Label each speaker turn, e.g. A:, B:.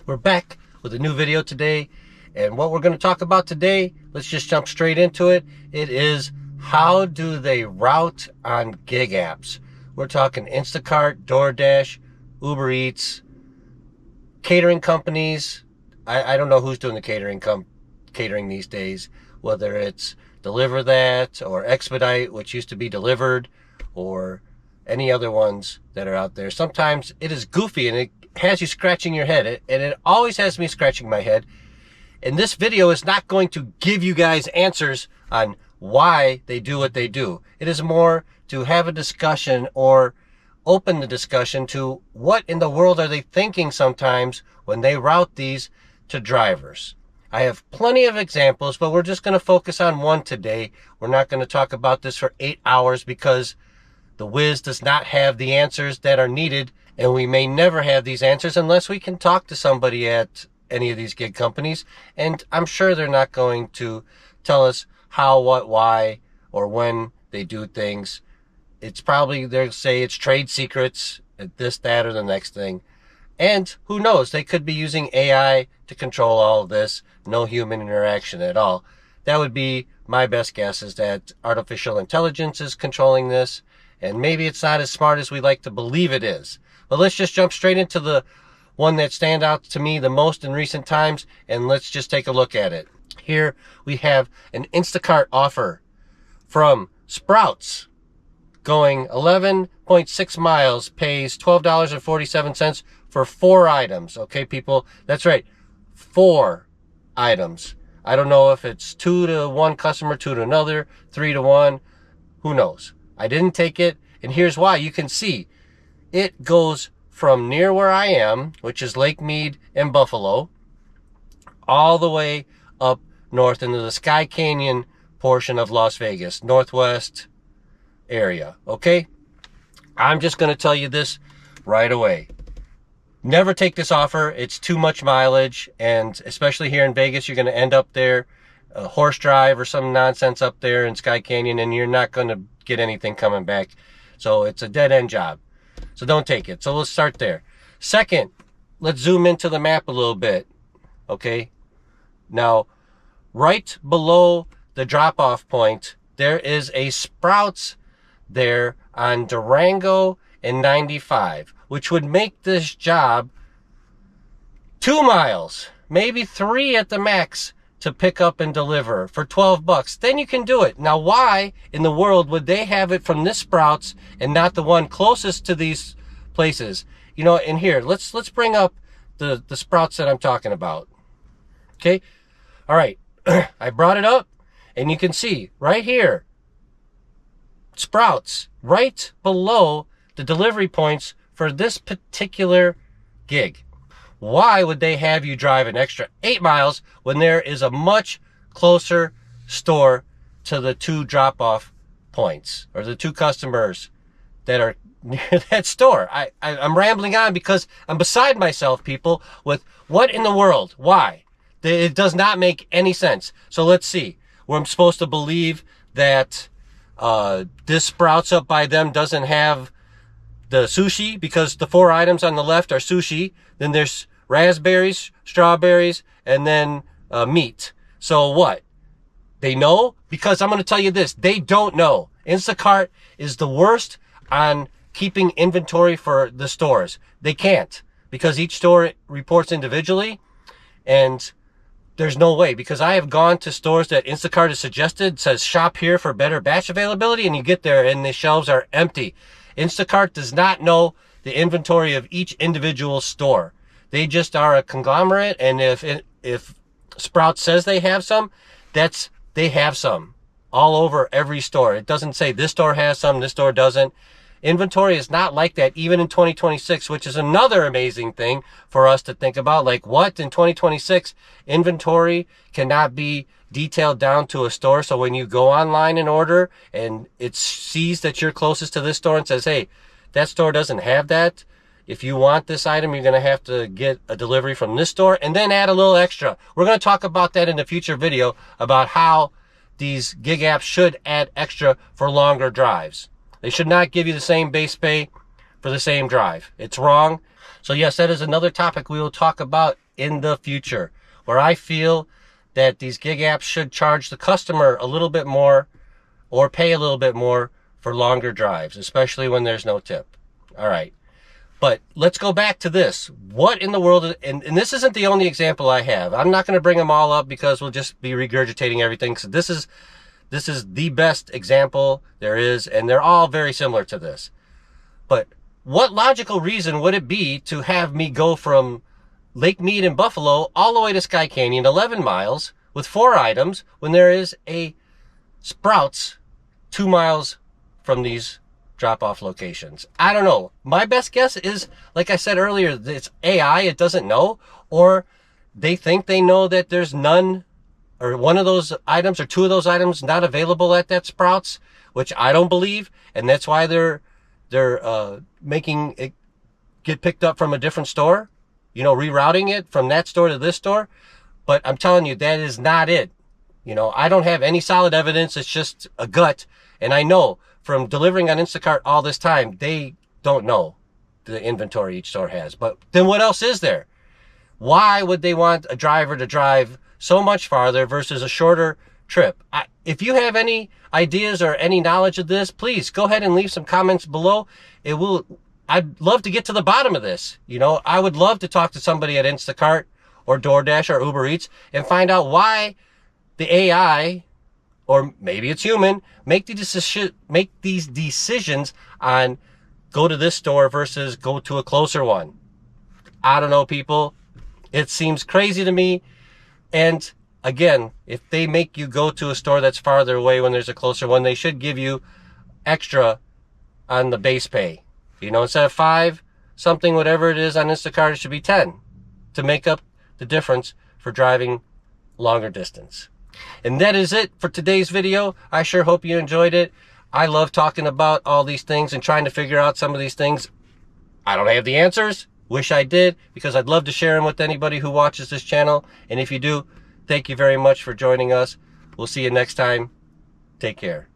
A: We're back with a new video today, and what we're going to talk about today, let's just jump straight into it. It is how do they route on gig apps. We're talking Instacart, DoorDash, Uber Eats, catering companies. I don't know who's doing the catering these days, whether it's Deliver That or Expedite, which used to be Delivered, or any other ones that are out there. Sometimes it is goofy and it has you scratching your head, and it always has me scratching my head. And this video is not going to give you guys answers on why they do what they do. It is more to have a discussion or open the discussion to what in the world are they thinking sometimes when they route these to drivers. I have plenty of examples, but we're just going to focus on one today. We're not going to talk about this for 8 hours because the whiz does not have the answers that are needed, and we may never have these answers unless we can talk to somebody at any of these gig companies, and I'm sure they're not going to tell us how, what, why, or when they do things. It's probably, they'll say it's trade secrets, this, that, or the next thing. And who knows, they could be using AI to control all of this, no human interaction at all. That would be my best guess, is that artificial intelligence is controlling this, and maybe it's not as smart as we like to believe it is. But let's just jump straight into the one that stands out to me the most in recent times, and let's just take a look at it. Here we have an Instacart offer from Sprouts going 11.6 miles, pays $12.47 for 4 items. Okay, people, that's right, 4 items. I don't know if it's 2 to 1 customer, 2 to another, 3 to 1, who knows. I didn't take it, and here's why. You can see it goes from near where I am, which is Lake Mead and Buffalo, all the way up north into the Sky Canyon portion of Las Vegas, northwest area. Okay, I'm just going to tell you this right away. Never take this offer. It's too much mileage, and especially here in Vegas, you're going to end up there, a horse drive or some nonsense up there in Sky Canyon, and you're not going to get anything coming back. So it's a dead-end job. So don't take it. So let's start there. Second, let's zoom into the map a little bit. Okay, now right below the drop-off point, there is a Sprouts there on Durango and 95, which would make this job 2 miles, maybe 3 at the max, to pick up and deliver for $12. Then you can do it. Now, why in the world would they have it from this Sprouts and not the one closest to these places? You know, in here, let's bring up the Sprouts that I'm talking about. Okay, all right. I brought it up, and you can see right here, Sprouts right below the delivery points for this particular gig. Why would they have you drive an extra 8 miles when there is a much closer store to the 2 drop-off points, or the 2 customers that are near that store? I'm rambling on because I'm beside myself, people, with what in the world? Why? It does not make any sense. So let's see. We're supposed to believe that this Sprouts up by them doesn't have the sushi because the 4 items on the left are sushi. Then there's raspberries, strawberries, and then meat. So what? They know? Because I'm going to tell you this. They don't know. Instacart is the worst on keeping inventory for the stores. They can't, because each store reports individually, and there's no way, because I have gone to stores that Instacart has suggested, says shop here for better batch availability, and you get there and the shelves are empty. Instacart does not know the inventory of each individual store. They just are a conglomerate, and if Sprouts says they have some, they have some all over every store. It doesn't say this store has some, this store doesn't. Inventory is not like that even in 2026, which is another amazing thing for us to think about. Like, what, in 2026, inventory cannot be detailed down to a store? So when you go online and order and it sees that you're closest to this store and says, hey, that store doesn't have that, if you want this item, you're going to have to get a delivery from this store and then add a little extra. We're going to talk about that in a future video, about how these gig apps should add extra for longer drives. They should not give you the same base pay for the same drive. It's wrong. So yes, that is another topic we will talk about in the future, where I feel that these gig apps should charge the customer a little bit more or pay a little bit more for longer drives, especially when there's no tip. All right. But let's go back to this. What in the world, and this isn't the only example I have. I'm not going to bring them all up because we'll just be regurgitating everything. So this is the best example there is, and they're all very similar to this. But what logical reason would it be to have me go from Lake Mead in Buffalo all the way to Sky Canyon, 11 miles, with 4 items, when there is a Sprouts 2 miles from these drop-off locations? I don't know. My best guess is, like I said earlier, it's AI. It doesn't know, or they think they know that there's none, or one of those items or 2 of those items not available at that Sprouts, which I don't believe, and that's why they're making it get picked up from a different store, you know, rerouting it from that store to this store. But I'm telling you, that is not it. You know, I don't have any solid evidence. It's just a gut, and I know from delivering on Instacart all this time, they don't know the inventory each store has. But then what else is there? Why would they want a driver to drive so much farther versus a shorter trip? If you have any ideas or any knowledge of this, please go ahead and leave some comments below. I'd love to get to the bottom of this. You know, I would love to talk to somebody at Instacart or DoorDash or Uber Eats and find out why the AI, or maybe it's human, make these decisions on go to this store versus go to a closer one. I don't know, people. It seems crazy to me. And again, if they make you go to a store that's farther away when there's a closer one, they should give you extra on the base pay. You know, instead of 5 something, whatever it is on Instacart, it should be 10 to make up the difference for driving longer distance. And that is it for today's video. I sure hope you enjoyed it. I love talking about all these things and trying to figure out some of these things. I don't have the answers. Wish I did, because I'd love to share them with anybody who watches this channel. And if you do, thank you very much for joining us. We'll see you next time. Take care.